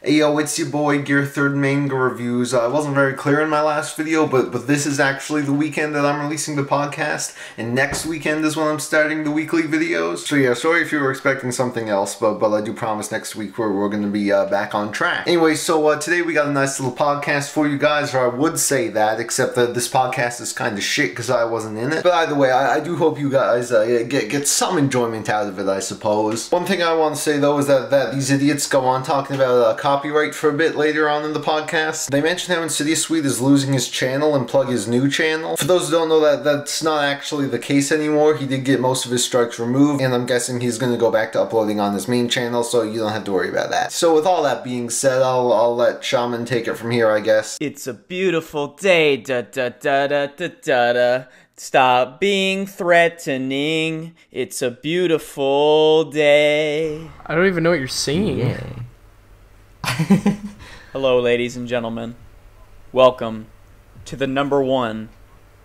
Hey yo, it's your boy Gear Third Manga Reviews. I wasn't very clear in my last video, but this is actually the weekend that I'm releasing the podcast, and next weekend is when I'm starting the weekly videos. So yeah, sorry if you were expecting something else, but I do promise next week we're going to be back on track. Anyway, so today we got a nice little podcast for you guys, or I would say that, except that this podcast is kind of shit because I wasn't in it. But either way, I do hope you guys get some enjoyment out of it, I suppose. One thing I want to say though is that these idiots go on talking about copyright for a bit later on in the podcast. They mention how Insidious Sweet is losing his channel and plug his new channel. For those who don't know, that's not actually the case anymore. He did get most of his strikes removed, and I'm guessing he's going to go back to uploading on his main channel, so you don't have to worry about that. So with all that being said, I'll let Shaman take it from here, I guess. It's a beautiful day, da da da da da da da. Stop being threatening. It's a beautiful day. I don't even know what you're singing. Yeah. Hello, ladies and gentlemen. Welcome to the #1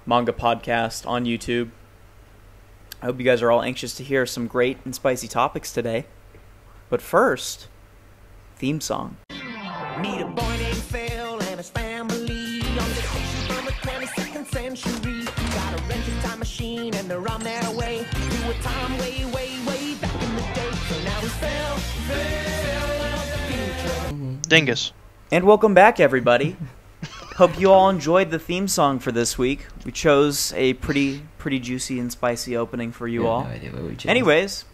manga podcast on YouTube. I hope you guys are all anxious to hear some great and spicy topics today. But first, theme song. Meet a boy named Phil and his family on vacation from the 22nd century. Got a rented time machine and they're on their way to a time way, way, way back in the day. So now it's Phil of the future. Dingus. And welcome back, everybody. Hope you all enjoyed the theme song for this week. We chose a pretty juicy and spicy opening for you all. No idea what we chose. Anyways,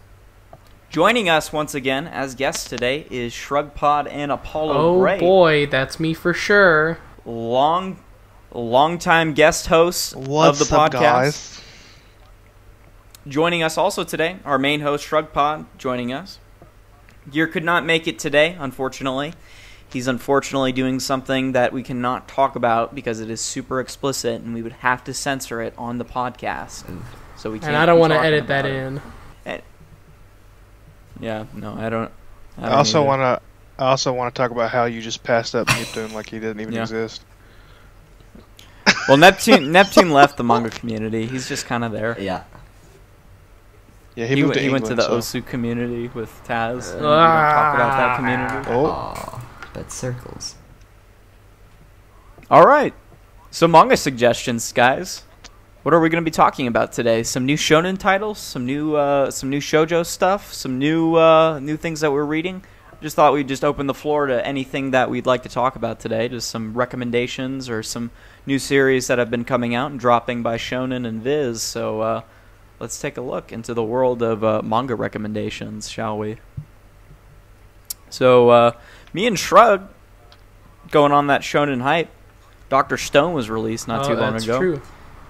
joining us once again as guests today is ShrugPod and Apollo Gray. Oh boy, that's me for sure. Long-time guest hosts of the podcast. Guys? Joining us also today, our main host ShrugPod joining us. Gear could not make it today, unfortunately. He's unfortunately doing something that we cannot talk about because it is super explicit and we would have to censor it on the podcast. So we can't. And I don't want to edit that in. Yeah, no, I don't. I also want to talk about how you just passed up Neptune like he didn't even exist. Well, Neptune left the manga community. He's just kind of there. Yeah. Yeah, He moved to went to England, the so. Osu community with Taz. And we don't talk about that community. Oh, but circles. All right. So manga suggestions, guys. What are we going to be talking about today? Some new shonen titles, some new shoujo stuff, some new things that we're reading. Just thought we'd just open the floor to anything that we'd like to talk about today. Just some recommendations or some new series that have been coming out and dropping by Shonen and Viz. So let's take a look into the world of manga recommendations, shall we? So me and Shrug going on that Shonen hype. Dr. Stone was released not too long ago. True.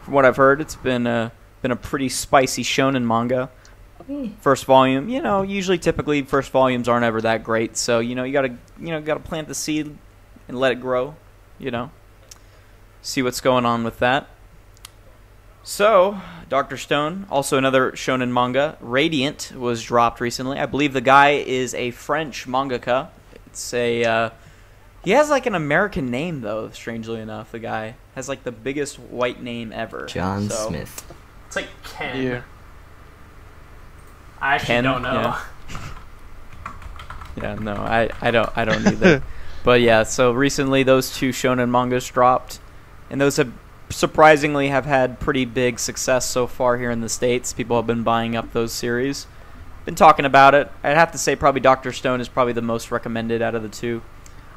From what I've heard, it's been a pretty spicy shonen manga. First volume, usually typically first volumes aren't ever that great, so you gotta plant the seed and let it grow, see what's going on with that. So, Dr. Stone, also another shonen manga, Radiant, was dropped recently. I believe the guy is a French mangaka. It's he has like an American name though, strangely enough. The guy has like the biggest white name ever. John Smith. It's like Ken. Yeah. I actually Ken? don't know. Yeah, no, I don't either. But yeah, so recently those two shonen mangas dropped, and those have surprisingly have had pretty big success so far here in the States. People have been buying up those series. Been talking about it. I'd have to say probably Dr. Stone is probably the most recommended out of the two.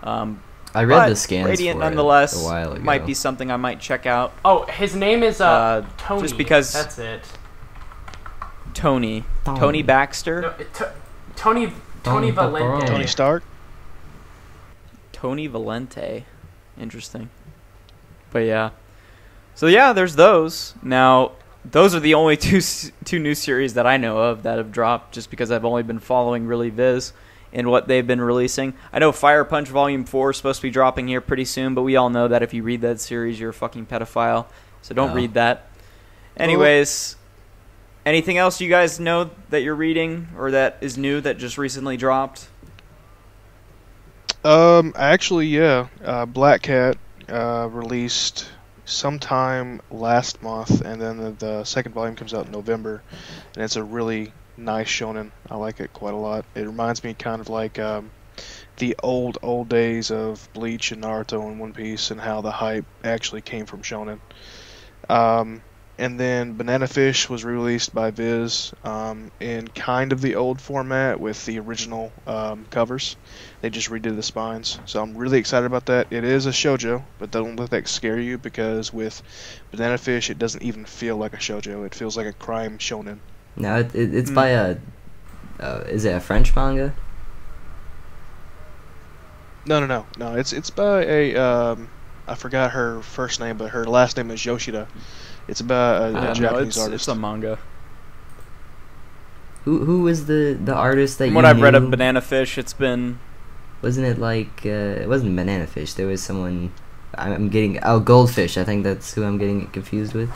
I read the scans Radiant, for nonetheless, it a while ago. might be something I might check out. Oh, his name is Tony. Just because That's it. Tony Baxter, No, Tony Valente. Tony Stark. Tony Valente, interesting. But yeah, so yeah, there's those. Now those are the only two new series that I know of that have dropped, just because I've only been following really Viz and what they've been releasing. I know Fire Punch Volume 4 is supposed to be dropping here pretty soon, but we all know that if you read that series, you're a fucking pedophile. So don't read that. Anyways, anything else you guys know that you're reading or that is new that just recently dropped? Actually, yeah. Black Cat released sometime last month, and then the second volume comes out in November, and it's a really nice shonen. I like it quite a lot. It reminds me kind of like the old days of Bleach and Naruto and One Piece and how the hype actually came from shonen. And then Bananafish was released by Viz in kind of the old format with the original covers. They just redid the spines, so I'm really excited about that. It is a shoujo, but don't let that scare you, because with Bananafish it doesn't even feel like a shoujo. It feels like a crime shonen. No, it's by a... is it a French manga? No. It's by a... I forgot her first name, but her last name is Yoshida. It's about a Japanese artist. It's a manga. Who was the artist that From you what I've read of knew? Bananafish, it's been... Wasn't it like... it wasn't Bananafish. There was someone... I'm getting... Oh, Goldfish. I think that's who I'm getting confused with.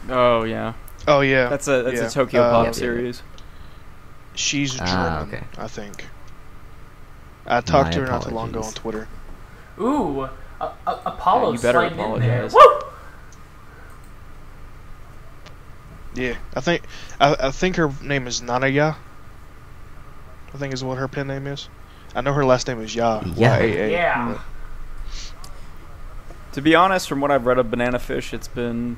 Oh, yeah. Oh yeah, That's a Tokyo Pop yeah. series. She's German, okay. I think. I talked My to her not too long ago on apologies. Twitter. Ooh, Apollo Yeah, you better sliding in there. apologize. Woo! Yeah, I think her name is Nanaya. I think is what her pen name is. I know her last name is Ya. Yeah. Y-A-A. Yeah. To be honest, from what I've read of Bananafish, it's been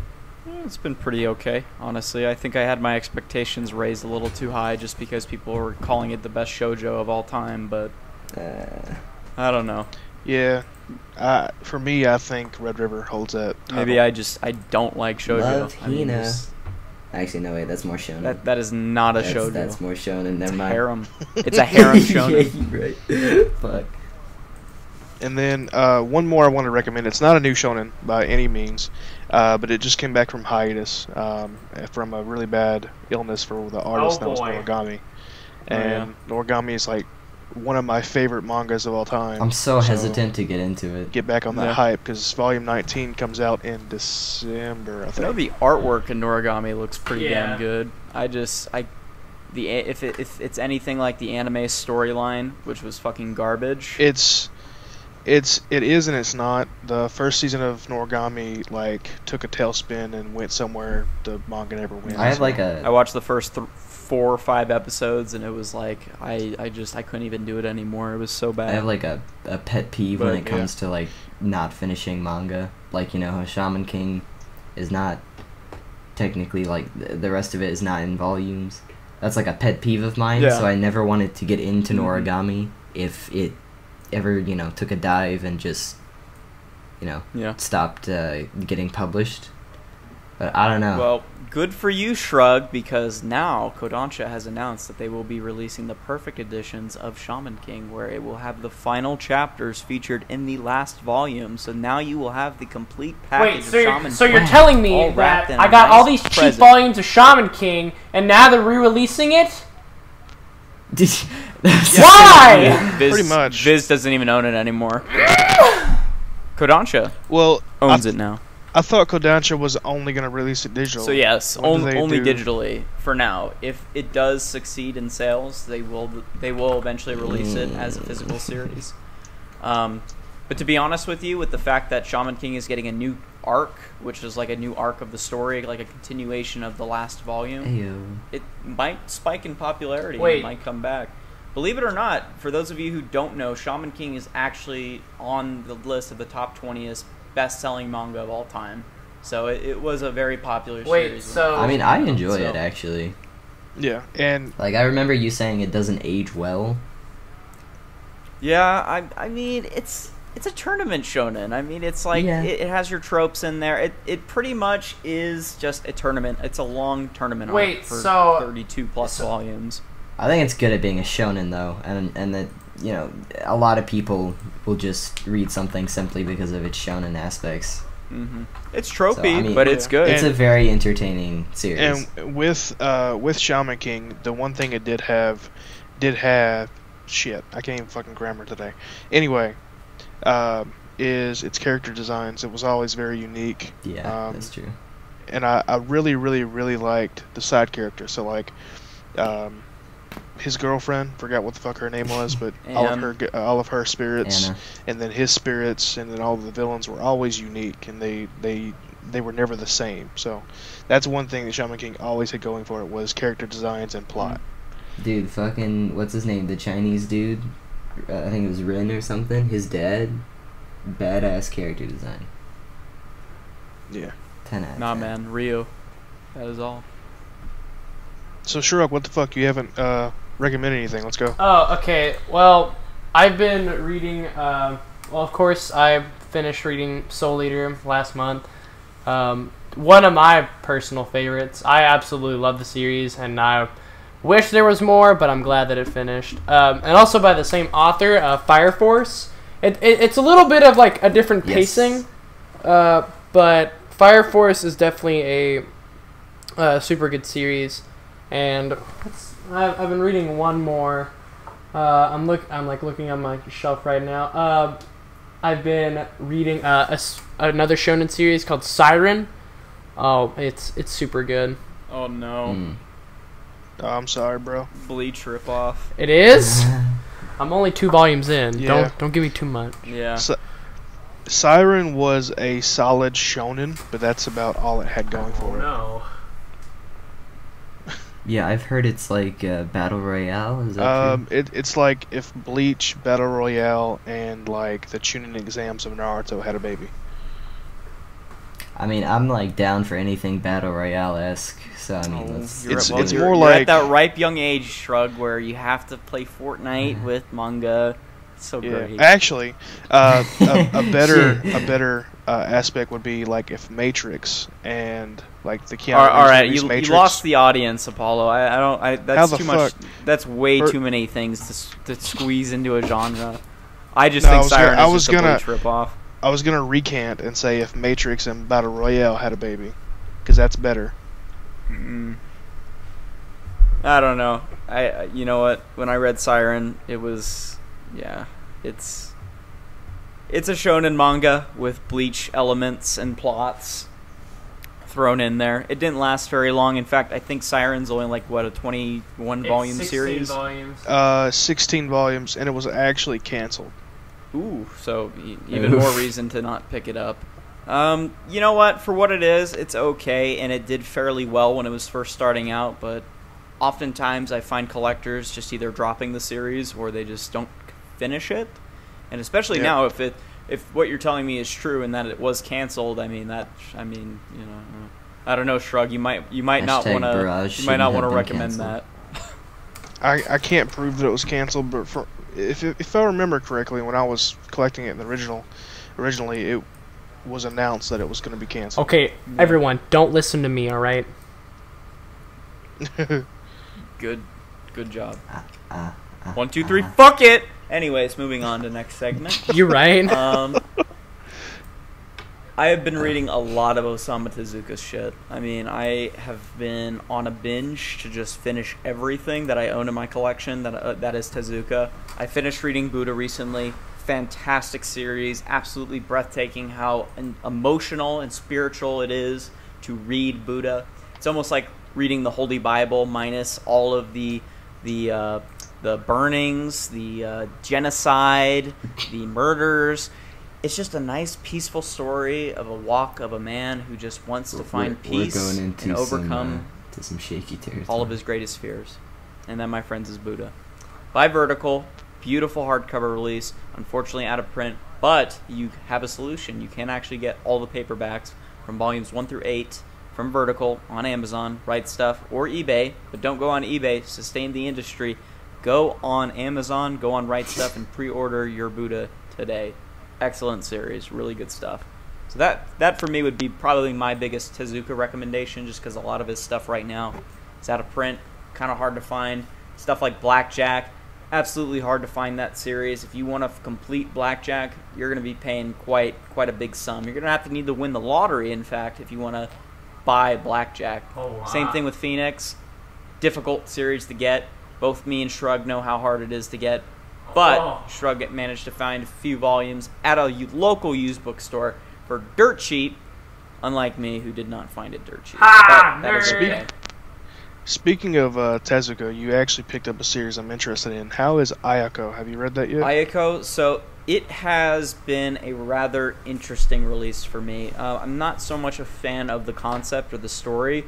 pretty okay, honestly. I think I had my expectations raised a little too high just because people were calling it the best shoujo of all time, but I don't know. Yeah. For me, I think Red River holds that title. Maybe I don't like shoujo. Love I mean, Hina. Actually, no, wait, that's more shonen. that is not a shoujo. That's more shonen. Never It's a mind. harem. It's a harem shonen. Yeah, you're right. Fuck. And then one more I want to recommend. It's not a new shonen by any means, but it just came back from hiatus from a really bad illness for the artist that was boy. Noragami. Oh, And Noragami is like one of my favorite mangas of all time. I'm so hesitant to get into it. Get back on that Yeah. hype because Volume 19 comes out in December, I I think. know the artwork in Noragami looks pretty Yeah. damn good. If it's anything like the anime storyline, which was fucking garbage. It is and it's not. The first season of Noragami like took a tailspin and went somewhere the manga never went. I have like I a... watched the first 4 or 5 episodes, and it was like I couldn't even do it anymore. It was so bad. I have like a pet peeve when But, it comes to like not finishing manga. Like, you know, how Shaman King is not technically like the rest of it is not in volumes. That's like a pet peeve of mine. Yeah. So I never wanted to get into Mhm. Noragami if it ever, you know, took a dive and just, you know, Yeah. stopped getting published. But I don't know. Well, good for you, Shrug, because now Kodansha has announced that they will be releasing the perfect editions of Shaman King, where it will have the final chapters featured in the last volume. So now you will have the complete package Wait, of so Shaman so King. you're telling me all wrapped that in a I got all nice these cheap present. volumes of Shaman King, and now they're re-releasing it? Why? Viz, Pretty much. Viz doesn't even own it anymore. Kodansha Well, owns it now. I thought Kodansha was only going to release it digital. So yes, When do they only do- digitally for now. If it does succeed in sales, they will eventually release it as a physical series. But to be honest with you, with the fact that Shaman King is getting a new arc, which is like a new arc of the story, like a continuation of the last volume, Ayo. it might spike in popularity. Wait. It might come back. Believe it or not, for those of you who don't know, Shaman King is actually on the list of the top 20th best-selling manga of all time. So it was a very popular Wait, series. so- I mean, I enjoy So- it, actually. Yeah, and Like, I remember you saying it doesn't age well. Yeah, I mean, it's a tournament shonen. I mean, it's like, Yeah. it has your tropes in there. It pretty much is just a tournament. It's a long tournament Wait, arc for so- 32-plus volumes. I think it's good at being a shonen, though, and that, you know, a lot of people will just read something simply because of its shonen aspects. It's tropey, So, I mean, but it's good. It's a very entertaining series. and with Shaman King, the one thing it did have shit, I can't even fucking grammar today. Anyway, is its character designs. It was always very unique. Yeah, that's true. And I really, really, really liked the side characters. So like, his girlfriend, forgot what the fuck her name was, but all of her spirits, Anna. and then his spirits, and then all of the villains were always unique, and they were never the same. So that's one thing that Shaman King always had going for it was character designs and plot. Dude, fucking, what's his name? The Chinese dude? I think it was Rin or something. His dad, badass character design. Yeah. 10 out of Nah, 10. man, Rio. That is all. So Shurok, what the fuck? You haven't recommended anything. Let's go. Oh, okay. Well, I've been reading. Well, of course, I finished reading Soul Eater last month. One of my personal favorites. I absolutely love the series, and I wish there was more, but I'm glad that it finished. And also by the same author, Fire Force. It's a little bit of like a different Yes. pacing, but Fire Force is definitely a super good series. And I've been reading one more. I'm looking on my shelf right now. I've been reading another shonen series called Siren. Oh, it's super good. Oh no, Mm. Oh, I'm sorry, bro. Bleach ripoff. It is. I'm only 2 volumes in. Yeah. Don't give me too much. Yeah. So, Siren was a solid shonen, but that's about all it had going for it. No. Yeah, I've heard it's like Battle Royale. Is that true? It's like if Bleach, Battle Royale, and like the Chunin exams of Naruto had a baby. I mean, I'm like down for anything Battle Royale-esque. So I mean, let's. It's well, more you're like- at that ripe young age, Shrug, where you have to play Fortnite with manga. It's so Yeah, great. actually, a better Shit. aspect would be like if Matrix and like the Keanu All Reeves right, movies you Matrix. lost the audience, Apollo. I don't. That's the too much. fuck? That's way For- too many things to squeeze into a genre. I just No, think I was gonna- Siren I is was just a gonna- Bleach ripoff. I was gonna recant and say if Matrix and Battle Royale had a baby, because that's better. I don't know. You know what? When I read Siren, it was it's a shonen manga with Bleach elements and plots thrown in there. It didn't last very long. In fact, I think Siren's only like what, a 21 volume series. Volumes. 16 volumes, and it was actually canceled. Ooh, so even more reason to not pick it up. You know what? For what it is, it's okay, and it did fairly well when it was first starting out, but oftentimes I find collectors just either dropping the series or they just don't finish it. And especially Yeah. now, if what you're telling me is true and that it was canceled, I mean, I don't know, Shrug, you might not Hashtag want to Barrage you might not shouldn't want to have been recommend canceled. that. I can't prove that it was canceled, but if I remember correctly, when I was collecting it in the originally it was announced that it was going to be canceled. Okay, everyone, don't listen to me. All right. Good job. Uh, 1, 2, 3, fuck it! Anyways, moving on to next segment. You're right. I have been reading a lot of Osamu Tezuka's shit. I mean, I have been on a binge to just finish everything that I own in my collection that is Tezuka. I finished reading Buddha recently. Fantastic series. Absolutely breathtaking how emotional and spiritual it is to read Buddha. It's almost like reading the Holy Bible minus all of the burnings, the genocide, the murders. It's just a nice, peaceful story of a walk of a man who just wants to find peace we're going into and overcome some shaky territory. all of his greatest fears. And that, my friends, is Buddha. By Vertical, beautiful hardcover release, unfortunately out of print, but you have a solution. You can actually get all the paperbacks from volumes 1 through 8 from Vertical on Amazon, Right Stuff, or eBay. But don't go on eBay, sustain the industry. Go on Amazon, go on Right Stuff, and pre-order your Buddha today. Excellent series, really good stuff. So that for me would be probably my biggest Tezuka recommendation, just because a lot of his stuff right now is out of print, kind of hard to find. Stuff like Blackjack, absolutely hard to find that series. If you want to complete Blackjack, you're going to be paying quite a big sum. You're going to have to need to win the lottery, in fact, if you want to buy Blackjack. Oh, wow. Same thing with Phoenix. Difficult series to get. Both me and Shrug know how hard it is to get. But Shrug managed to find a few volumes at a local used bookstore for dirt cheap, unlike me, who did not find it dirt cheap. Ha! But that is Nerd. okay. Speaking of Tezuka, you actually picked up a series I'm interested in. How is Ayako? Have you read that yet? Ayako, so it has been a rather interesting release for me. I'm not so much a fan of the concept or the story.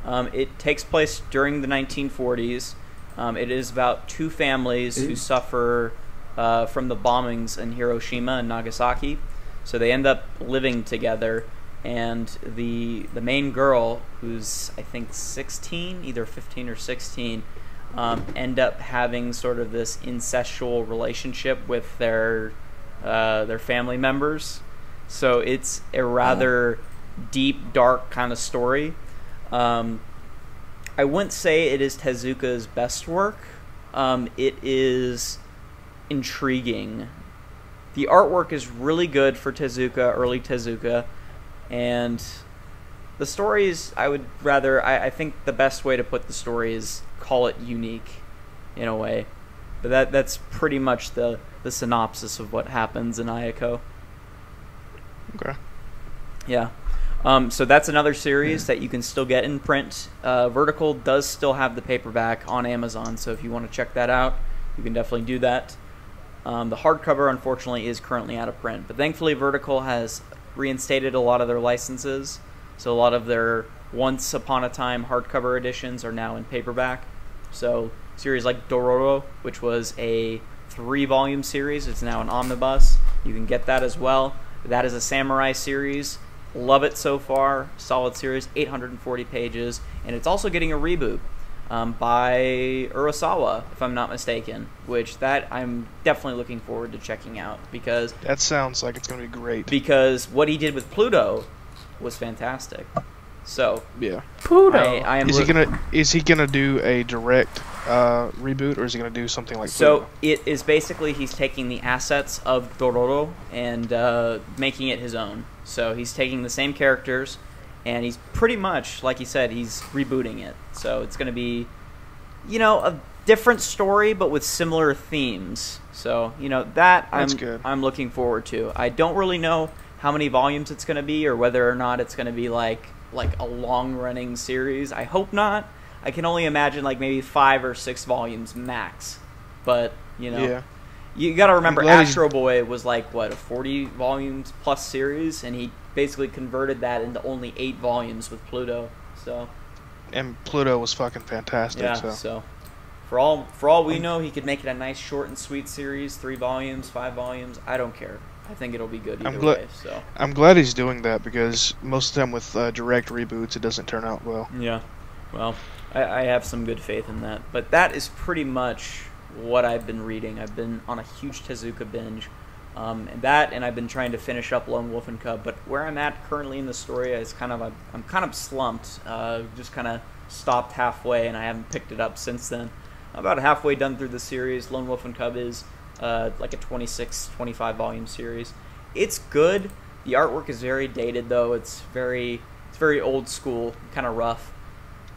It takes place during the 1940s. It is about two families who suffer from the bombings in Hiroshima and Nagasaki. So they end up living together, and the main girl, who's I think 16, either 15 or 16, end up having sort of this incestual relationship with their family members. So it's a rather deep, dark kind of story. I wouldn't say it is Tezuka's best work. It is intriguing. The artwork is really good for Tezuka, early Tezuka, and the stories, I think the best way to put the story is call it unique, in a way. But that's pretty much the synopsis of what happens in Ayako. Okay. Yeah. So that's another series that you can still get in print. Vertical does still have the paperback on Amazon, so if you want to check that out, you can definitely do that. The hardcover, unfortunately, is currently out of print, but thankfully Vertical has reinstated a lot of their licenses, so a lot of their once upon a time hardcover editions are now in paperback. So series like Dororo, which was a 3-volume series, it's now an omnibus. You can get that as well. That is a samurai series. Love it so far. Solid series, 840 pages, and it's also getting a reboot by Urasawa, if I'm not mistaken, which that I'm definitely looking forward to checking out, because That sounds like it's going to be great. because what he did with Pluto was fantastic. So Yeah. Pluto. I am Is he gonna do a direct reboot, or is he gonna do something like So Pluto? it is basically he's taking the assets of Dororo and making it his own. So he's taking the same characters, and he's pretty much, like he said, he's rebooting it. So it's going to be, a different story, but with similar themes. So, that That's good. I'm looking forward to. I don't really know how many volumes it's going to be, or whether or not it's going to be like a long-running series. I hope not. I can only imagine like maybe 5 or 6 volumes max. But, Yeah. you got to remember, glad he's- Astro Boy was like, what, a 40 volumes plus series, and he basically converted that into only 8 volumes with Pluto. So And Pluto was fucking fantastic. yeah, So. so for all we know, he could make it a nice short and sweet series, 3 volumes, 5 volumes. I don't care. I think it'll be good either way. So I'm glad he's doing that, because most of the time with direct reboots, it doesn't turn out well. yeah, well, I have some good faith in that. But that is pretty much what I've been reading. I've been on a huge Tezuka binge. And I've been trying to finish up Lone Wolf and Cub, but where I'm at currently in the story is I'm kind of slumped, just kind of stopped halfway, and I haven't picked it up since then. I'm about halfway done through the series. Lone Wolf and Cub is like a 26, 25 volume series. It's good. The artwork is very dated, though. It's very old school, kind of rough,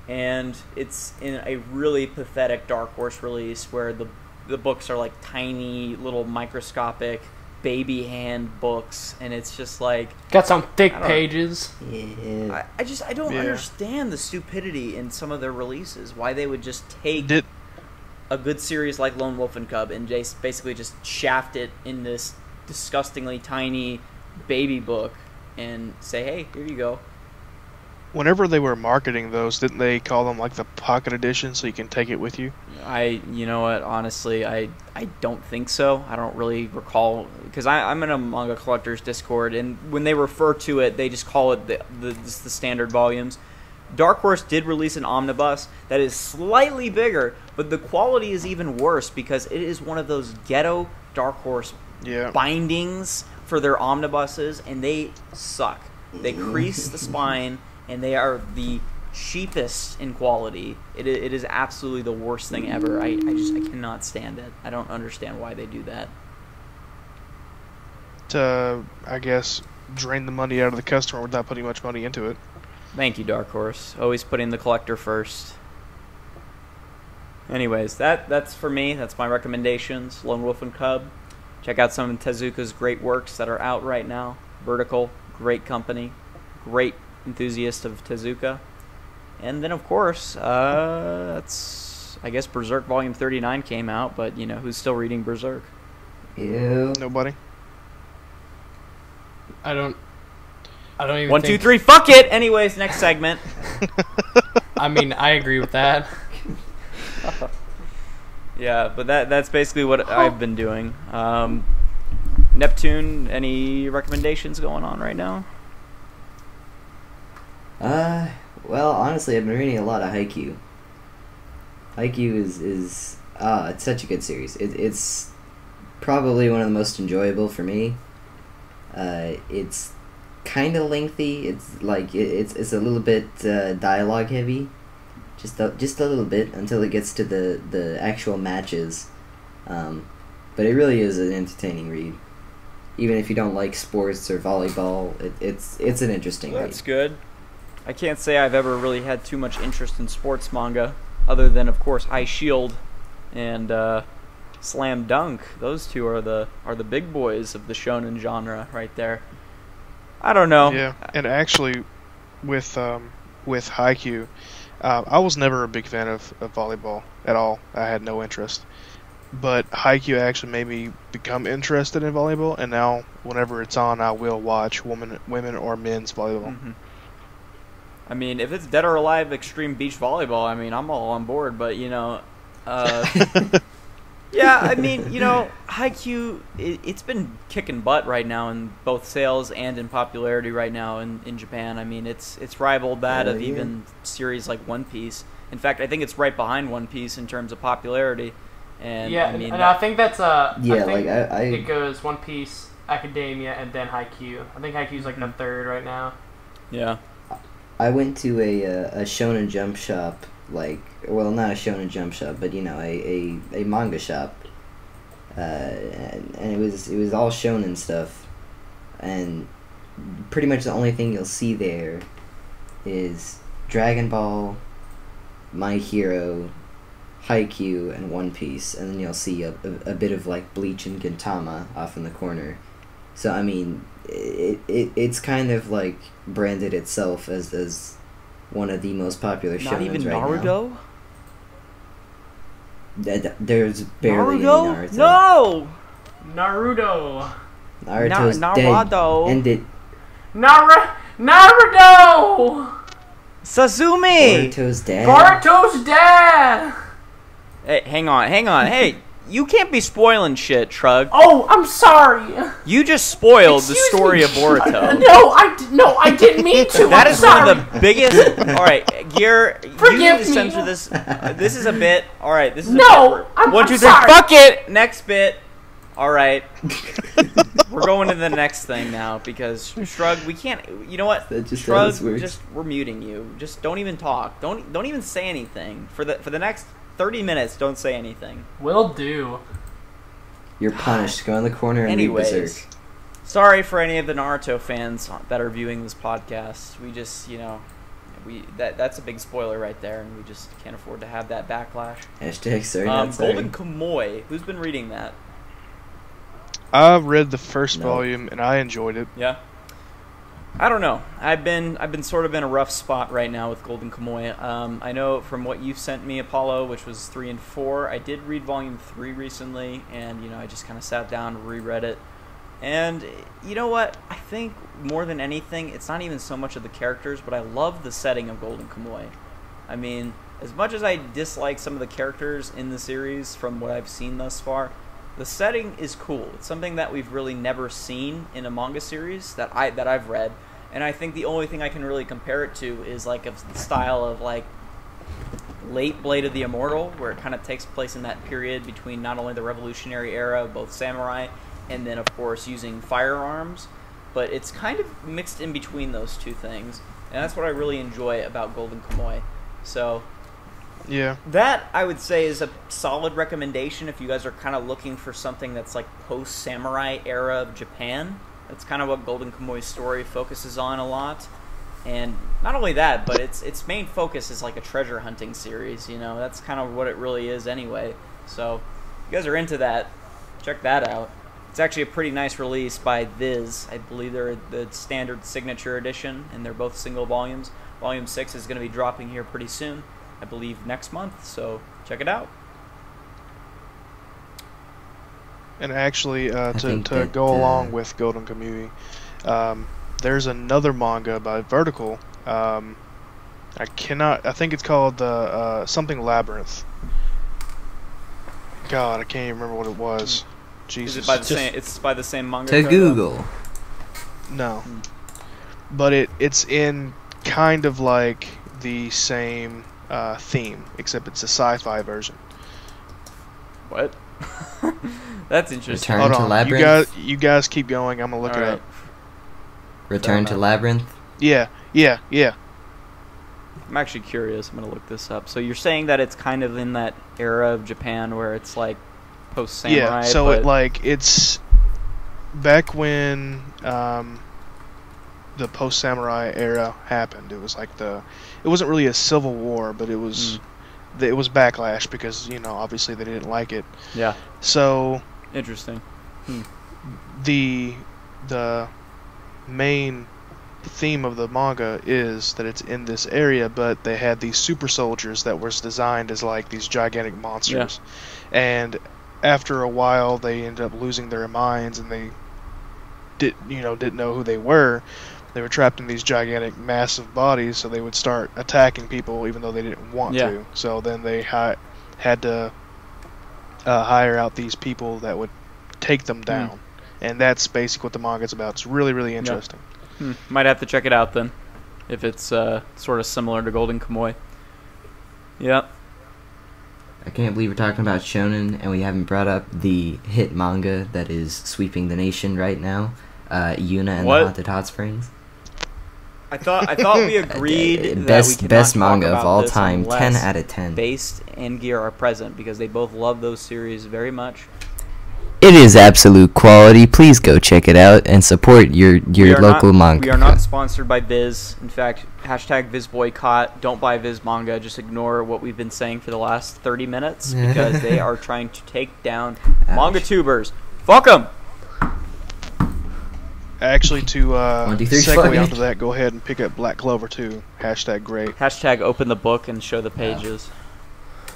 and it's in a really pathetic Dark Horse release where the books are like tiny little microscopic baby hand books, and it's just like Got some thick I don't- pages. Yeah. I don't Yeah. understand the stupidity in some of their releases. Why they would just take Did a good series like Lone Wolf and Cub and basically just shaft it in this disgustingly tiny baby book and say, hey, here you go. Whenever they were marketing those, didn't they call them like the pocket edition, so you can take it with you? You know what, honestly, I don't think so. I don't really recall, because I'm in a manga collectors Discord, and when they refer to it, they just call it the standard volumes. Dark Horse did release an omnibus that is slightly bigger, but the quality is even worse because it is one of those ghetto Dark Horse Yeah. bindings for their omnibuses, and they suck. They crease the spine, and they are the cheapest in quality. It is absolutely the worst thing ever. I cannot stand it. I don't understand why they do that. To, I guess, drain the money out of the customer without putting much money into it. Thank you, Dark Horse. Always putting the collector first. Anyways, that's for me. That's my recommendations. Lone Wolf and Cub. Check out some of Tezuka's great works that are out right now. Vertical, great company. Great enthusiast of Tezuka. And then, of course, that's, I guess, Berserk Volume 39 came out, but, who's still reading Berserk? Ew. Nobody? I don't even 1, 2, think, 3, fuck it! Anyways, next segment. I mean, I agree with that. Yeah, but that's basically what I've been doing. Neptune, any recommendations going on right now? Well, honestly, I've been reading a lot of Haikyuu. Haikyuu is it's such a good series. It's probably one of the most enjoyable for me. It's kind of lengthy. It's like it's a little bit dialogue heavy, just a little bit until it gets to the actual matches. But it really is an entertaining read. Even if you don't like sports or volleyball, it's an interesting read. That's good. I can't say I've ever really had too much interest in sports manga, other than, of course, Ice Shield and Slam Dunk. Those two are the big boys of the shonen genre right there. I don't know. Yeah, and actually, with Haikyuu, I was never a big fan of volleyball at all. I had no interest. But Haikyuu actually made me become interested in volleyball, and now whenever it's on, I will watch women or men's volleyball. Mm-hmm. I mean, if it's Dead or Alive Extreme Beach Volleyball, I mean, I'm all on board. But yeah, I mean, Haikyuu, it's been kicking butt right now in both sales and in popularity right now in Japan. I mean, it's rivaled that of even series like One Piece. In fact, I think it's right behind One Piece in terms of popularity. And yeah, I mean, and I think that's it goes One Piece, Academia, and then Haikyuu. I think Haikyuu's like the third right now. Yeah. I went to a Shonen Jump shop, well, not a Shonen Jump shop, but a manga shop, and it was all shonen stuff, and pretty much the only thing you'll see there is Dragon Ball, My Hero, Haikyuu, and One Piece, and then you'll see a bit of like Bleach and Gintama off in the corner. So I mean, it's kind of like branded itself as one of the most popular shonens right now. Not even Naruto? There's barely Naruto? any Naruto. No! Naruto. Naruto's Naruto. dead. End it. Naruto! Sazumi! Boruto's dead. Boruto's dead! Hey, hang on. Hey, you can't be spoiling shit, Trug. Oh, I'm sorry. You just spoiled the Excuse story me. of Boruto. No, I didn't mean to. That I'm is sorry. one of the biggest. All right, Gear. You Forgive need to me. censor this. This is a bit. All right, this is No, a bit. I'm 1, 2, 3. sorry. Fuck it. Next bit. All right. We're going to the next thing now because Shrug, we can't. You know what? That just Shrug, sounds weird. just we're muting you. Just don't even talk. Don't even say anything for the next 30 minutes. Don't say anything. Will do. You're punished. Go in the corner and read Berserk. Anyways, sorry for any of the Naruto fans that are viewing this podcast. We just, that's a big spoiler right there, and we just can't afford to have that backlash. Hashtag sorry, not sorry. Golden Kamuy. Who's been reading that? I read the first volume and I enjoyed it. Yeah. I don't know. I've been sort of in a rough spot right now with Golden Kamuy. I know from what you've sent me, Apollo, which was 3 and 4. I did read volume 3 recently, and I just kind of sat down and reread it. And you know what? I think more than anything, it's not even so much of the characters, but I love the setting of Golden Kamuy. I mean, as much as I dislike some of the characters in the series from what I've seen thus far, the setting is cool. It's something that we've really never seen in a manga series that I've read. And I think the only thing I can really compare it to is like the style of like late Blade of the Immortal, where it kind of takes place in that period between not only the Revolutionary era of both samurai and then of course using firearms, but it's kind of mixed in between those two things. And that's what I really enjoy about Golden Kamuy. So yeah, that I would say is a solid recommendation if you guys are kind of looking for something that's like post-samurai era of Japan. That's kind of what Golden Kamuy's story focuses on a lot. And not only that, but its main focus is like a treasure hunting series, That's kind of what it really is anyway. So if you guys are into that, check that out. It's actually a pretty nice release by Viz. I believe they're the standard signature edition, and they're both single volumes. Volume 6 is going to be dropping here pretty soon, I believe next month, so check it out. And actually, to go along with Golden Kamuy, there's another manga by Vertical. I think it's called something Labyrinth. God, I can't even remember what it was. Jesus. Is it by the same? It's by the same manga. To though? Google. No. But it's in kind of like the same theme, except it's a sci-fi version. What? That's interesting. Return Hold to on, Labyrinth. you guys keep going. I'm gonna look it Alright. up. Return to Labyrinth. Yeah. I'm actually curious. I'm gonna look this up. So you're saying that it's kind of in that era of Japan where it's like post samurai. Yeah. So but it's back when the post samurai era happened. It was like it wasn't really a civil war, but it was it was backlash because obviously they didn't like it. yeah, So interesting. the main theme of the manga is that it's in this area, but they had these super soldiers that was designed as like these gigantic monsters, and after a while they ended up losing their minds and they didn't know who they were. They were trapped in these gigantic, massive bodies, so they would start attacking people even though they didn't want to. So then they had to hire out these people that would take them down. And that's basically what the manga's about. It's really, really interesting. Might have to check it out then, if it's sort of similar to Golden Kamuy. Yep. I can't believe we're talking about shonen and we haven't brought up the hit manga that is sweeping the nation right now, Yuna and What? the Haunted Hot Springs. I thought we agreed that we cannot Best talk manga of about all this time, 10 unless out of 10. Based and Gear are present because they both love those series very much. It is absolute quality. Please go check it out and support your We are local not, manga. We are not sponsored by Viz. In fact, hashtag Viz boycott. Don't buy Viz manga. Just ignore what we've been saying for the last 30 minutes because they are trying to take down manga tubers. Fuck them. Actually, to 1, 2, 3, fuck segue me. onto that, go ahead and pick up Black Clover 2. Hashtag great. Hashtag open the book and show the pages.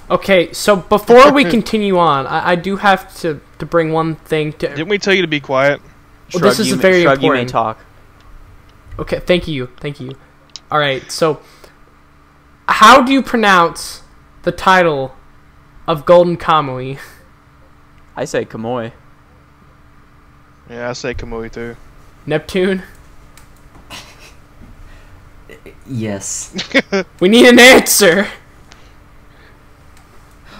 Okay, so before we continue on, I do have to bring one thing to. Didn't we tell you to be quiet? Well, this is very Shrug, you may important. talk. Okay, thank you. All right, so how do you pronounce the title of Golden Kamuy? I say Kamuy. Yeah, I say Kamui too. Neptune? Yes. We need an answer.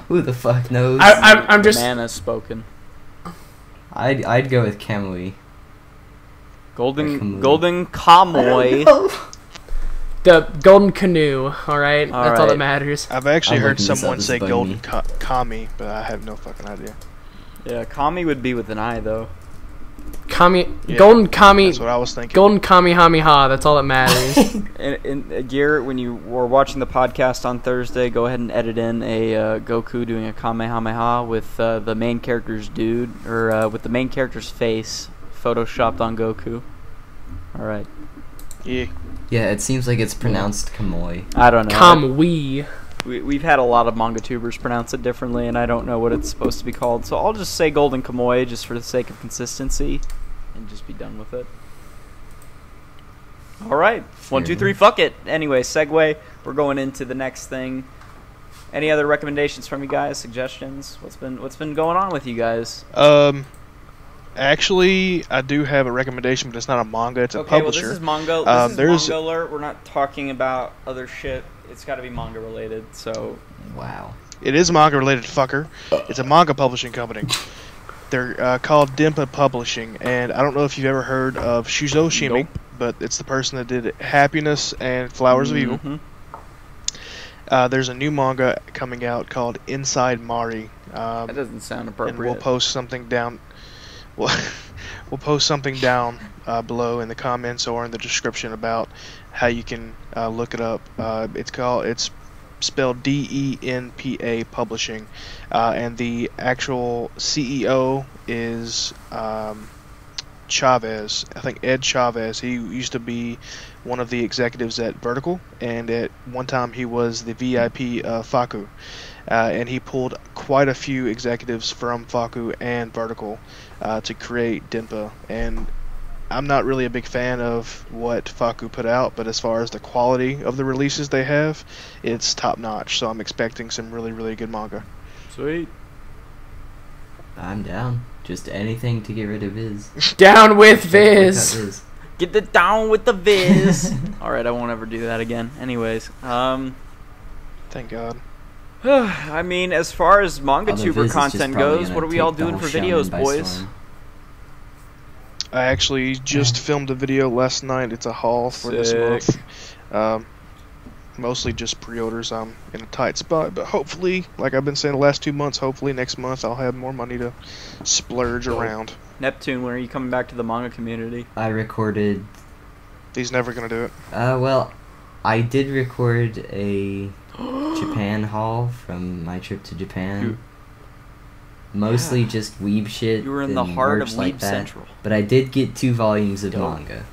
Who the fuck knows? I'm just. Man has spoken. I'd go with Kamui. Golden Kamuy. Kamuy. The Golden Canoe, alright? That's all Alright. that matters. I've actually I'm heard looking this someone up, this say is bugging Golden me. Kami, but I have no fucking idea. Yeah, Kami would be with an I though. Yeah, Golden Kami. That's what I was thinking. Golden Kamehameha, that's all that matters. In Gear, when you were watching the podcast on Thursday, go ahead and edit in a Goku doing a Kamehameha with the main character's dude, or with the main character's face photoshopped on Goku. Alright. Yeah. Yeah, it seems like it's pronounced Kamui. I don't know. Kamui. We've had a lot of manga tubers pronounce it differently, and I don't know what it's supposed to be called, so I'll just say Golden Kamuy just for the sake of consistency, and just be done with it. Alright, 1, 2, 3, fuck it! Anyway, segue, we're going into the next thing. Any other recommendations from you guys, suggestions? What's been going on with you guys? Actually, I do have a recommendation, but it's not a manga, it's a Okay, well publisher. this is manga, there's- manga alert, we're not talking about other shit, it's gotta be manga related, so... Wow. It is manga related, fucker. It's a manga publishing company. They're called Dimpa Publishing, and I don't know if you've ever heard of Shuzo Shimi, Nope. but it's the person that did Happiness and Flowers of Evil. Mhm. There's a new manga coming out called Inside Mari. That doesn't sound appropriate. And we'll post something down. We'll post something down below in the comments or in the description about how you can look it up. It's spelled DENPA Publishing, and the actual CEO is Chavez. I think Ed Chavez. He used to be one of the executives at Vertical, and at one time he was the VIP of Faku. And he pulled quite a few executives from Faku and Vertical to create Denpa. And I'm not really a big fan of what Faku put out, but as far as the quality of the releases they have, it's top notch. So I'm expecting some really, really good manga. Sweet. I'm down. Just anything to get rid of Viz. Down with Boycott Viz. Get it down with the Viz. All right, I won't ever do that again. Anyways, Thank God. I mean, as far as manga Although tuber Viz is just content probably goes, gonna what are we all take the doing whole for videos, shonen by boys? storm. I actually just filmed a video last night. It's a haul for this Sick. month. Mostly just pre-orders. I'm in a tight spot, but hopefully, like I've been saying the last 2 months, hopefully next month I'll have more money to splurge around. Neptune, when are you coming back to the manga community? I recorded. He's never gonna do it. Well, I did record a Japan haul from my trip to Japan. Mostly just weeb shit. You were in the and heart of merch Weeb like that. Central. But I did get 2 volumes of Dope. manga.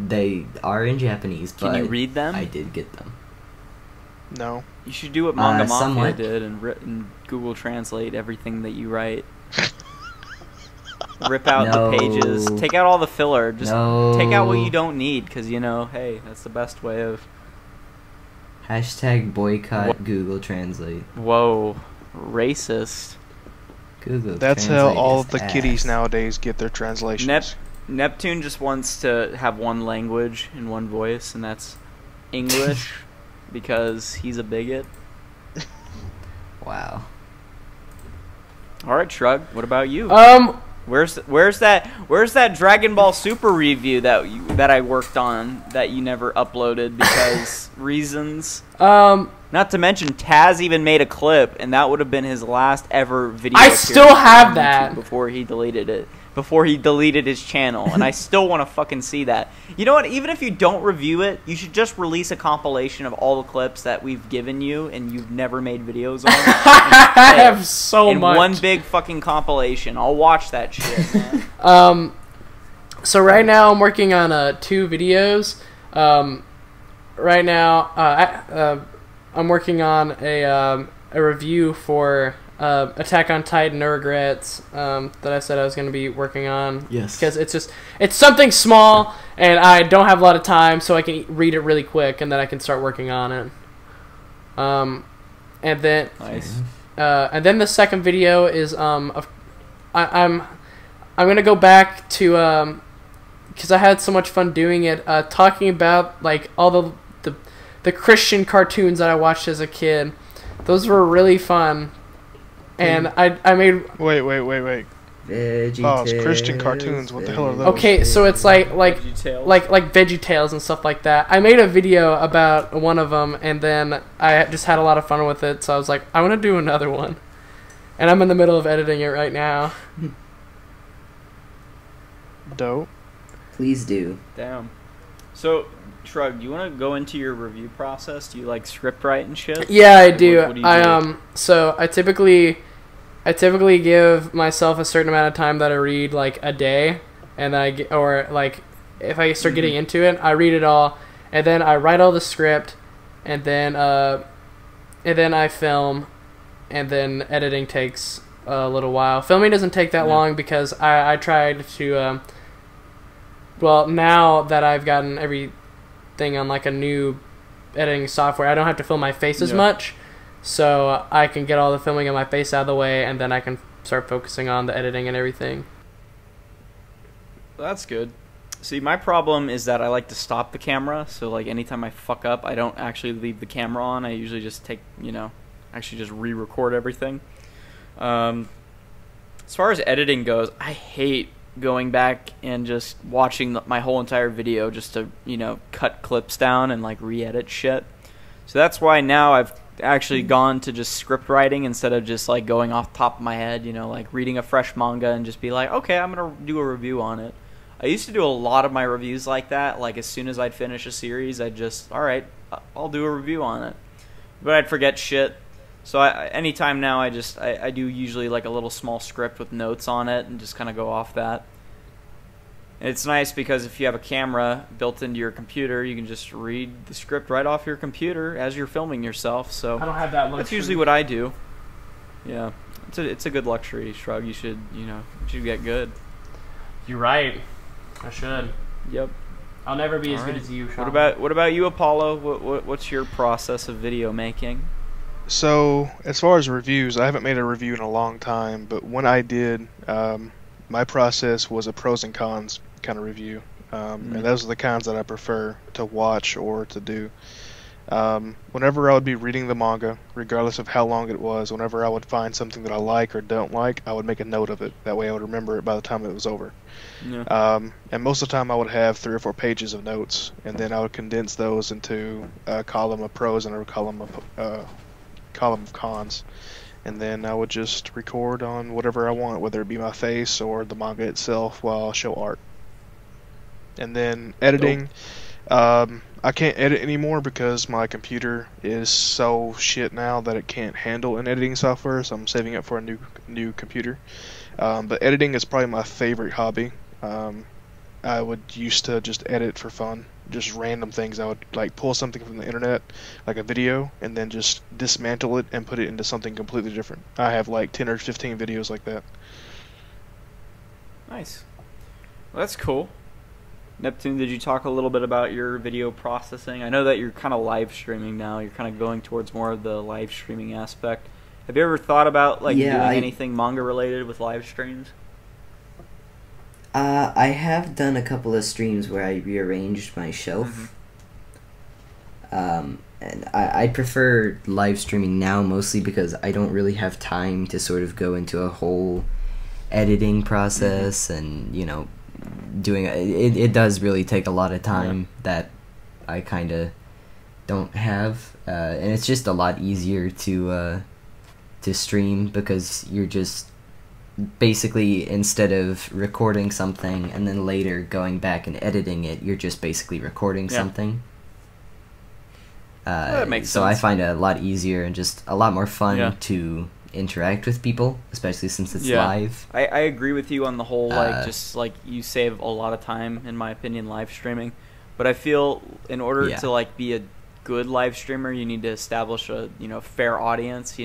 They are in Japanese, Can but you read them? I did get them. No. You should do what Manga Mafia somewhat. did and Google Translate everything that you write. Rip out No. the pages. Take out all the filler. Just No. take out what you don't need, because, you know, hey, that's the best way of... Hashtag boycott Google Translate. Whoa. Racist. Google That's how Translate all is the ass. kiddies nowadays get their translations. Neptune just wants to have one language and one voice, and that's English, because he's a bigot. Wow. All right, Shrug. What about you? Where's that Dragon Ball Super review that I worked on that you never uploaded because reasons? Not to mention Taz even made a clip, and that would have been his last ever video. I appearance still have on that. YouTube before he deleted it. Before he deleted his channel, and I still want to fucking see that. You know what? Even if you don't review it, you should just release a compilation of all the clips that we've given you and you've never made videos on. I have so in much. one big fucking compilation. I'll watch that shit, man. So right now I'm working on 2 videos. Right now I'm working on a review for Attack on Titan No Regrets that I said I was going to be working on. Yes. Because it's something small and I don't have a lot of time, so I can read it really quick and then I can start working on it. And then Nice. and then the second video is I'm gonna go back to because I had so much fun doing it, talking about like all the Christian cartoons that I watched as a kid. Those were really fun, and I made. Wait. Oh, it's Christian cartoons. What the hell are those? Okay, so it's like VeggieTales. like VeggieTales and stuff like that. I made a video about one of them, and then I just had a lot of fun with it. So I was like, I want to do another one, and I'm in the middle of editing it right now. Dope. Please do. Damn. So, Shrug, do you want to go into your review process? Do you like script write and shit? Yeah, I Like, do. what do you do? So I typically give myself a certain amount of time that I read, like a day, and then if I start getting into it, I read it all, and then I write all the script, and then I film, and then editing takes a little while. Filming doesn't take that long because I tried to. Well, now that I've gotten everything on like a new editing software, I don't have to film my face as much, so I can get all the filming of my face out of the way, and then I can start focusing on the editing and everything. That's good. See, my problem is that I like to stop the camera, so like anytime I fuck up, I don't actually leave the camera on. I usually just actually just re-record everything. As far as editing goes, I hate going back and just watching my whole entire video just to, cut clips down and like re-edit shit. So that's why now I've actually gone to just script writing instead of just like going off the top of my head, like reading a fresh manga and just be like, okay, I'm gonna do a review on it. I used to do a lot of my reviews like that. Like as soon as I'd finish a series, I'd just, all right, I'll do a review on it. But I'd forget shit. So anytime now, I do usually like a little small script with notes on it and just kind of go off that. And it's nice because if you have a camera built into your computer, you can just read the script right off your computer as you're filming yourself. So I don't have that luxury. that's usually what I do. Yeah, it's a good luxury, Shrug. You should get good. You're right. I should. Yep. I'll never be as All good right. as you, Sean. What about you, Apollo? What's your process of video making? So, as far as reviews, I haven't made a review in a long time, but when I did, my process was a pros and cons kind of review. And those are the kinds that I prefer to watch or to do. Whenever I would be reading the manga, regardless of how long it was, whenever I would find something that I like or don't like, I would make a note of it. That way I would remember it by the time it was over. Yeah. And most of the time I would have 3 or 4 pages of notes, and then I would condense those into a column of pros and a column of cons. And then I would just record on whatever I want, whether it be my face or the manga itself, while I show art. And then editing, I can't edit anymore because my computer is so shit now that it can't handle an editing software, so I'm saving up for a new computer. But editing is probably my favorite hobby. I would used to just edit for fun, just random things. I would like pull something from the internet, like a video, and then just dismantle it and put it into something completely different. I have like 10 or 15 videos like that. Nice. Well, that's cool. Neptune, did you talk a little bit about your video processing? I know that you're kind of live streaming now. You're kind of going towards more of the live streaming aspect. Have you ever thought about like doing anything manga related with live streams? I have done a couple of streams where I rearranged my shelf. And I prefer live streaming now mostly because I don't really have time to sort of go into a whole editing process and, you know, doing it does really take a lot of time that I kind of don't have, and it's just a lot easier to stream because you're just basically, instead of recording something and then later going back and editing it, you're just basically recording something. That makes so sense. I find it a lot easier and just a lot more fun to interact with people, especially since it's live. I agree with you on the whole, like, just like you save a lot of time, in my opinion, live streaming. But I feel in order to like be a good live streamer, you need to establish a fair audience.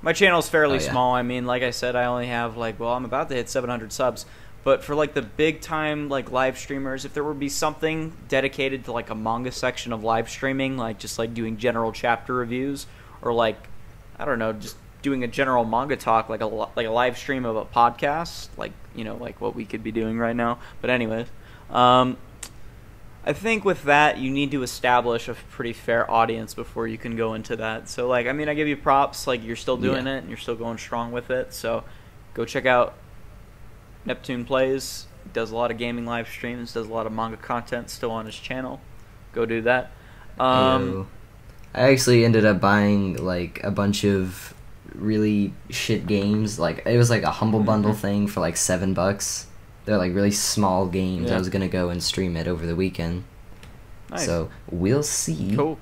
My channel is fairly small. I mean, like I said, I only have like, well, I'm about to hit 700 subs. But for like the big time like live streamers, if there would be something dedicated to like a manga section of live streaming, like just like doing general chapter reviews, or like, I don't know, just doing a general manga talk, like a live stream of a podcast, like like what we could be doing right now. But anyways, I think with that you need to establish a pretty fair audience before you can go into that. So like, I mean, I give you props, like you're still doing it and you're still going strong with it. So go check out Neptune Plays. He does a lot of gaming live streams, does a lot of manga content still on his channel. Go do that. I actually ended up buying like a bunch of really shit games. Like it was like a humble bundle thing for like $7. They're like really small games. I was gonna go and stream it over the weekend. Nice. So we'll see. Cool.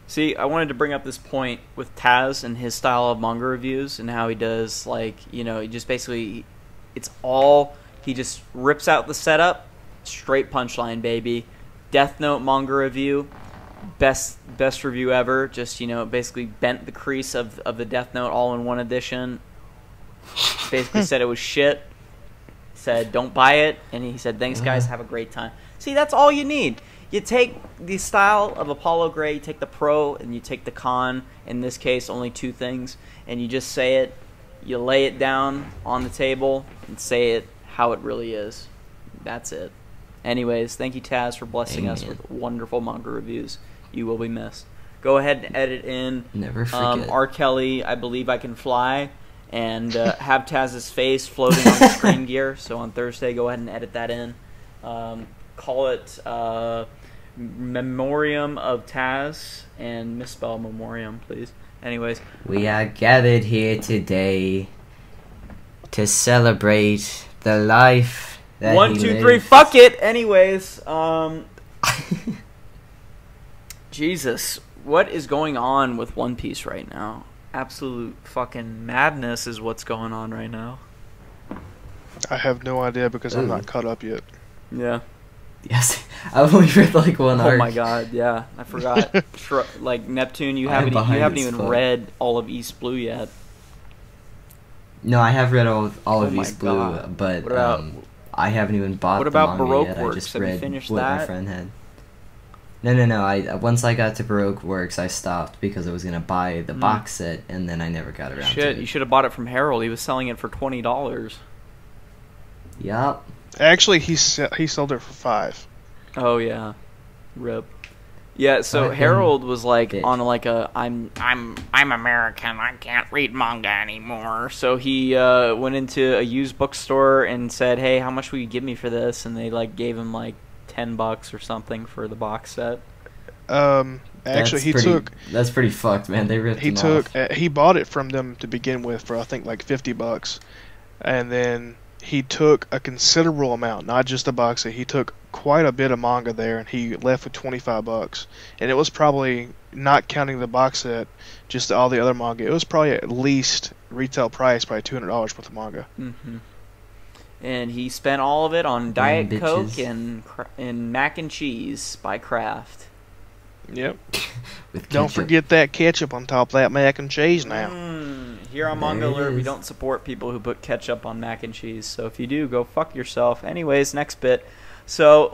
See, I wanted to bring up this point with Taz and his style of manga reviews and how he does, like, he just basically, it's all, he just rips out the setup, straight punchline, baby. Death Note manga review, best review ever. Just, basically bent the crease of the Death Note all in one edition. Basically said it was shit. Said don't buy it, and he said thanks guys, have a great time. See, that's all you need. You take the style of Apollo Gray, you take the pro, and you take the con, in this case only 2 things, and you just say it, you lay it down on the table and say it how it really is. That's it. Anyways, thank you Taz for blessing us with wonderful manga reviews. You will be missed. Go ahead and edit in Never forget. R. Kelly, I Believe I Can Fly, and have Taz's face floating on the screen gear. So on Thursday, go ahead and edit that in. Call it Memoriam of Taz, and misspell Memoriam, please. Anyways. We are gathered here today to celebrate the life that 1, he 2, lived. 3, fuck it! Anyways, Jesus, what is going on with One Piece right now? Absolute fucking madness is what's going on right now. I have no idea because I'm not caught up yet. Yeah. Yes, I've only read like one arc. Oh my god, yeah, I forgot. Like Neptune, you I'm haven't behind even as fuck. read all of East Blue yet. No, I have read all of my East Blue, God. but What about- I haven't even bought what the about manga Baroque yet. I Works? just Have you read finished what my that? friend had. No. I once I got to Baroque Works, I stopped because I was gonna buy the box set, and then I never got around to Shit, it. you should have bought it from Harold. He was selling it for $20. Yup. Actually, he sold it for $5. Oh yeah, rip. Yeah, so Fucking Harold was like bitch. on like a I'm American, I can't read manga anymore. So he went into a used bookstore and said, "Hey, how much will you give me for this?" And they like gave him like $10 or something for the box set. Actually, That's pretty fucked, man. They ripped him off. he bought it from them to begin with for I think like $50, and then he took a considerable amount, not just a box set. He took quite a bit of manga there, and he left with $25. And it was probably, not counting the box set, just all the other manga, it was probably at least retail price, probably $200 worth of manga. Mm-hmm. And he spent all of it on Diet bitches. Coke and mac and cheese by Kraft. Yep. With Don't ketchup. forget that ketchup on top of that mac and cheese now. Here on There Manga it Alert, we is. don't support people who put ketchup on mac and cheese. So if you do, go fuck yourself. Anyways, next bit. So,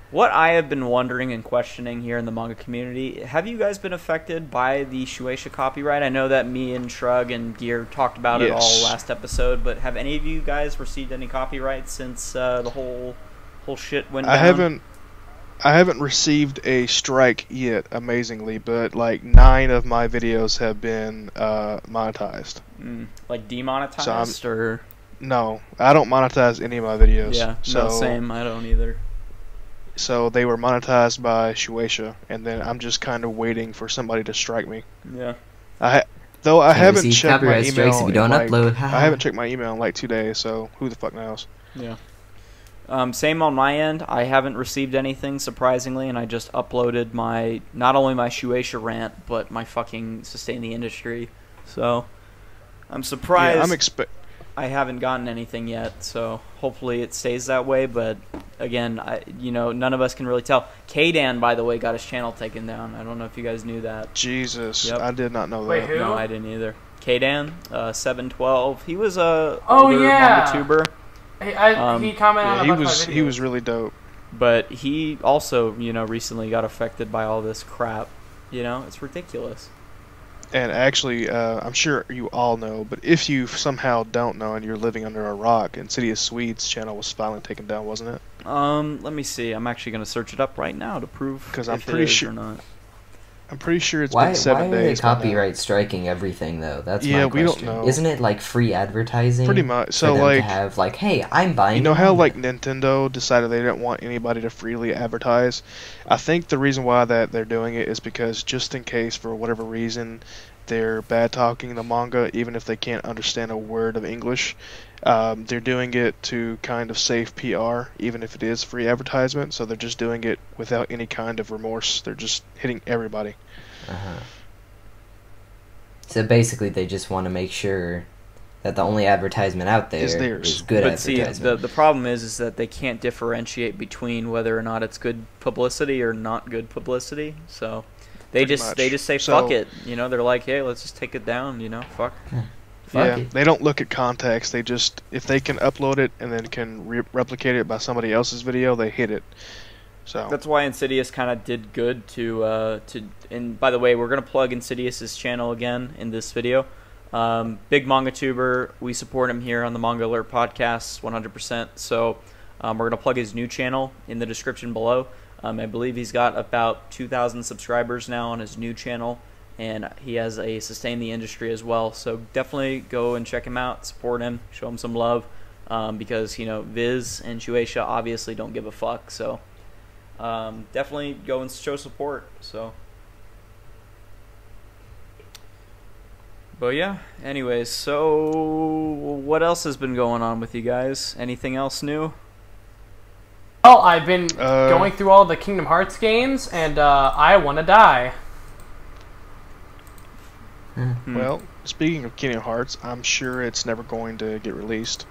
what I have been wondering and questioning here in the manga community, have you guys been affected by the Shueisha copyright? I know that me and Shrug and Gear talked about it all Yes. last episode, but have any of you guys received any copyright since the whole shit went down? I haven't received a strike yet, amazingly, but like 9 of my videos have been monetized. Like demonetized or? No, I don't monetize any of my videos. Yeah, so no, same. I don't either. So they were monetized by Shueisha, and then I'm just kind of waiting for somebody to strike me. Yeah. I Can't haven't receive checked my copyright email. strikes if you don't in, like, upload. I haven't checked my email in like 2 days, so who the fuck knows? Yeah. Same on my end. I haven't received anything, surprisingly, and I just uploaded not only my Shueisha rant, but my fucking Sustain the Industry. So, I'm surprised Yeah, I haven't gotten anything yet, so hopefully it stays that way, but again, none of us can really tell. K-Dan, by the way, got his channel taken down. I don't know if you guys knew that. Jesus, Yep. I did not know Wait, that. who? No, I didn't either. K-Dan, 712. He was a Oh, older yeah. manga tuber. He commented Yeah, on a bunch of my videos. he was really dope. But he also, recently got affected by all this crap. It's ridiculous. And actually, I'm sure you all know, but if you somehow don't know and you're living under a rock, Insidious Swedes channel was finally taken down, wasn't it? Let me see. I'm actually going to search it up right now to prove 'Cause I'm if pretty it is sure- or not. I'm pretty sure it's Why been 7 are they days. by now. copyright striking everything though? That's Yeah, my we don't question. know. Isn't it like free advertising? Pretty much. For So them like, to have like, hey, I'm buying. you know how manga. like Nintendo decided they didn't want anybody to freely advertise? I think the reason why that they're doing it is because just in case for whatever reason they're bad talking the manga, even if they can't understand a word of English, they're doing it to kind of save PR, even if it is free advertisement. So they're just doing it without any kind of remorse. They're just hitting everybody. So basically, they just want to make sure that the only advertisement out there Is theirs. is good But see, advertisement. the problem is that they can't differentiate between whether or not it's good publicity or not good publicity. So they Pretty just much. say So- fuck it. They're like, hey, let's just take it down. Fuck. Fuck Yeah, it. they don't look at context. They just, if they can upload it and then can replicate it by somebody else's video, they hit it. So That's why Insidious kind of did good to. And by the way, we're gonna plug Insidious's channel again in this video. Big manga tuber. We support him here on the Manga Alert podcast 100%. So we're gonna plug his new channel in the description below. I believe he's got about 2,000 subscribers now on his new channel, and he has a Sustain the Industry as well. So definitely go and check him out, support him, show him some love, because Viz and Shueisha obviously don't give a fuck. So. Definitely go and show support. So, but yeah. Anyways, so what else has been going on with you guys? Anything else new? Well, I've been going through all the Kingdom Hearts games, and I want to die. Well, speaking of Kingdom Hearts, I'm sure it's never going to get released.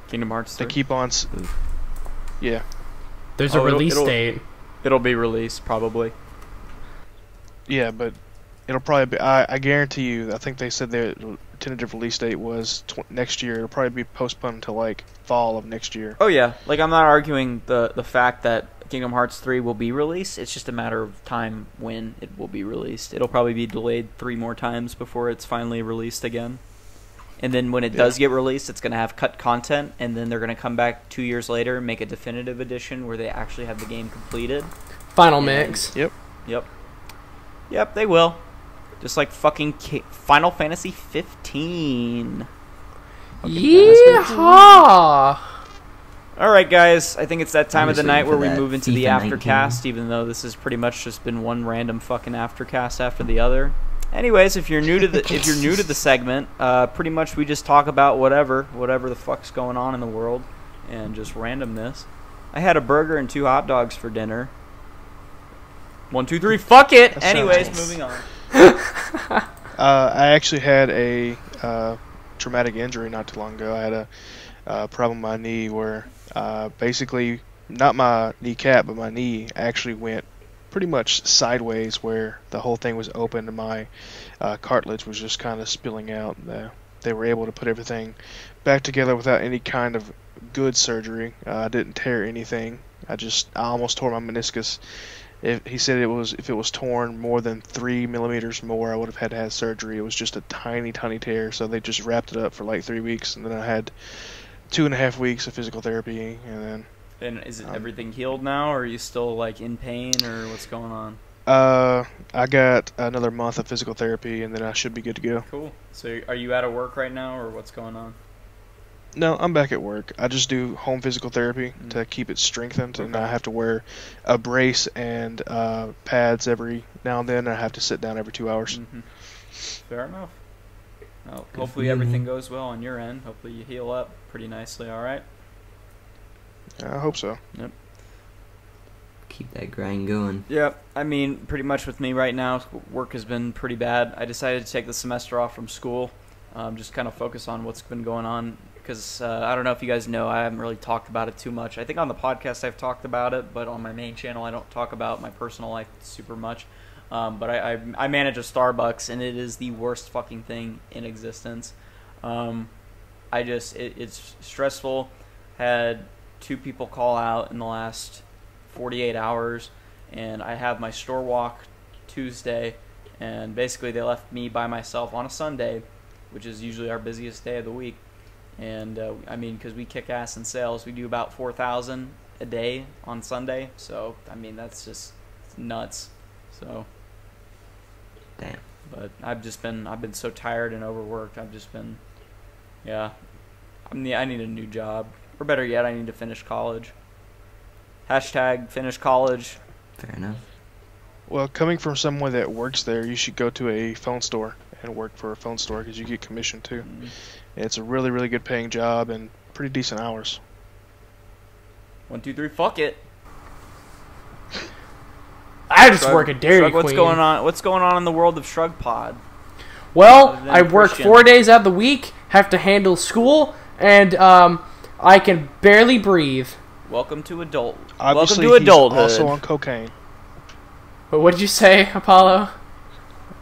Kingdom Hearts 3? They keep on. Yeah. There's a release it'll- date. It'll be released probably. Yeah, but it'll probably be. I guarantee you. I think they said their tentative release date was next year. It'll probably be postponed until like fall of next year. Oh yeah, like I'm not arguing the fact that Kingdom Hearts 3 will be released. It's just a matter of time when it will be released. It'll probably be delayed 3 more times before it's finally released again. And then when it does get released, it's going to have cut content, and then they're going to come back 2 years later and make a definitive edition where they actually have the game completed. Final mix. Yep. Yep, they will. Just like fucking Final Fantasy 15. Yeehaw! Alright, guys, I think it's that time I'm of the just night waiting where for we that move into the FIFA 19. aftercast, even though this has pretty much just been one random fucking aftercast after the other. Anyways, if you're new to the segment, pretty much we just talk about whatever the fuck's going on in the world, and just randomness. I had a burger and 2 hot dogs for dinner. 1, 2, 3, fuck it! That sounds Anyways, nice. moving on. I actually had a traumatic injury not too long ago. I had a problem with my knee where basically not my kneecap, but my knee actually went pretty much sideways, where the whole thing was open and my cartilage was just kind of spilling out. They were able to put everything back together without any kind of good surgery. I didn't tear anything. I almost tore my meniscus. He said if it was torn more than 3 millimeters more, I would have had to have surgery. It was just a tiny tear, so they just wrapped it up for like 3 weeks, and then I had 2.5 weeks of physical therapy, and then. And is it everything healed now, or are you still like in pain, or what's going on? I got another month of physical therapy, and then I should be good to go. Cool. So are you out of work right now, or what's going on? No, I'm back at work. I just do home physical therapy to keep it strengthened, and I have to wear a brace and pads every now and then. And I have to sit down every 2 hours. Mm-hmm. Fair enough. Well, hopefully everything goes well on your end. Hopefully you heal up pretty nicely, alright? I hope so. Yep. Keep that grind going. Yep. I mean, pretty much with me right now, work has been pretty bad. I decided to take the semester off from school, just kind of focus on what's been going on. Because I don't know if you guys know, I haven't really talked about it too much. I think on the podcast I've talked about it, but on my main channel I don't talk about my personal life super much. But I manage a Starbucks, and it is the worst fucking thing in existence. It's stressful. Had 2 people call out in the last 48 hours, and I have my store walk Tuesday, and basically they left me by myself on a Sunday, which is usually our busiest day of the week. And I mean, because we kick ass in sales, we do about 4,000 a day on Sunday. So I mean, that's just nuts. So, Damn. but I've been so tired and overworked. I've just been, yeah. I need a new job, or better yet, I need to finish college. Hashtag finish college. Fair enough. Well, coming from someone that works there, you should go to a phone store and work for a phone store because you get commission too. Mm-hmm. It's a really, really good paying job and pretty decent hours. 1, 2, 3, fuck it. I just work at Dairy Shrug, Queen. What's going on in the world of Shrug Pod? Well, Other than I work Christian. 4 days out of the week, have to handle school, and I can barely breathe. Welcome to Obviously, welcome to he's adulthood. also on cocaine. But what did you say, Apollo?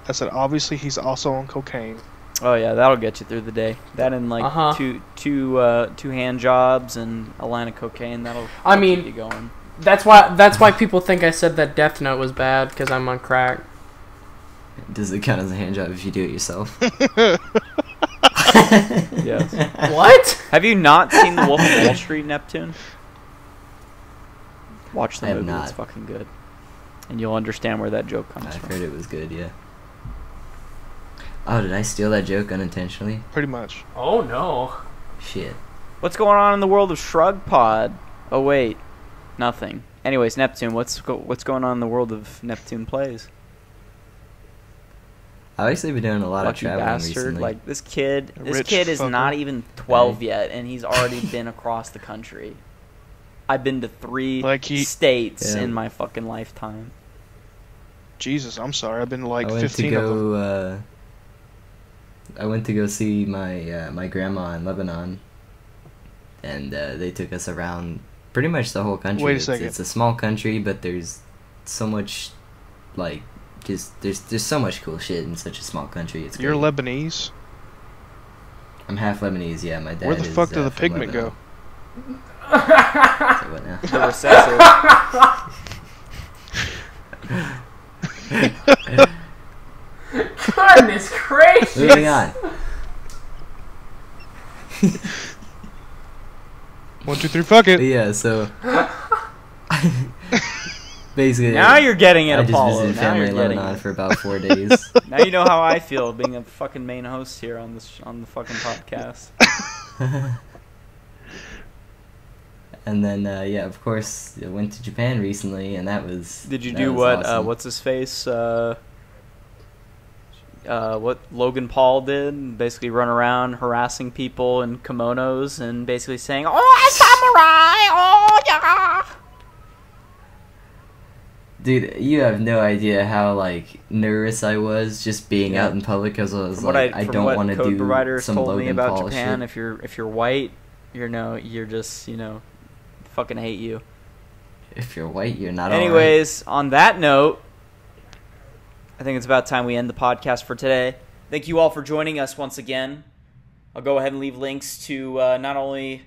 I said, obviously, he's also on cocaine. Oh yeah, that'll get you through the day. That and like two hand jobs and a line of cocaine. That'll keep you going. That's why people think I said that Death Note was bad, because I'm on crack. Does it count as a hand job if you do it yourself? Yes. What? Have you not seen The Wolf of Wall Street, Neptune? Watch the I have movie. not. It's fucking good, and you'll understand where that joke comes I've from. heard it was good, yeah. Oh, did I steal that joke unintentionally? Pretty much. Oh no. Shit. What's going on in the world of Shrug Pod? Oh wait, nothing. Anyways, Neptune, what's going on in the world of Neptune Plays? I've actually been doing a lot of Lucky traveling bastard! recently. Like this kid Rich is fucker. not even 12 yet, and he's already been across the country. I've been to 3 states Yeah. in my fucking lifetime. Jesus, I'm sorry. I've been to like I went 15 to of them. go. I went to go see my my grandma in Lebanon, and they took us around pretty much the whole country. Wait a It's- second. It's a small country, but there's so much, like, just there's so much cool shit in such a small country. It's You're great. Lebanese? I'm half Lebanese. Yeah, my dad. Where the is, fuck did the from pigment Lebanon. go? So what now? The recessive. moving on. 1, 2, 3, fuck it. Yeah, so basically, Now you're getting it, I just Apollo. visited Now family you're in getting Lebanon it. for about 4 days. Now you know how I feel being a fucking main host here on this on the fucking podcast. And then, yeah, of course, I went to Japan recently, and that was. Did you that do was what? awesome. What's his face? What Logan Paul did? Basically, run around harassing people in kimonos and basically saying, "Oh, samurai! Oh, yeah!" Dude, you have no idea how like nervous I was just being Yeah. out in public because I was From like, what I from don't what want to code do providers some told Logan me about Paul Japan, shit. if you're white, you're just fucking hate you. If you're white, you're not. Anyways, on that note, I think it's about time we end the podcast for today. Thank you all for joining us once again. I'll go ahead and leave links to not only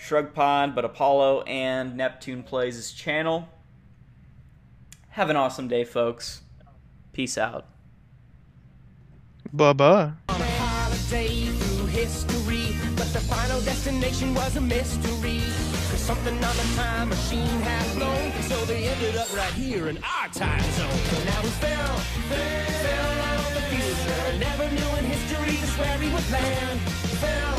ShrugPod, but Apollo and Neptune Plays' channel. Have an awesome day, folks. Peace out. Bye-bye. On a holiday through history, but the final destination was a mystery. Cause something on the time machine had flown, so they ended up right here in our time zone. So now we fell out of the future. Never knew in history just where we would land. Fell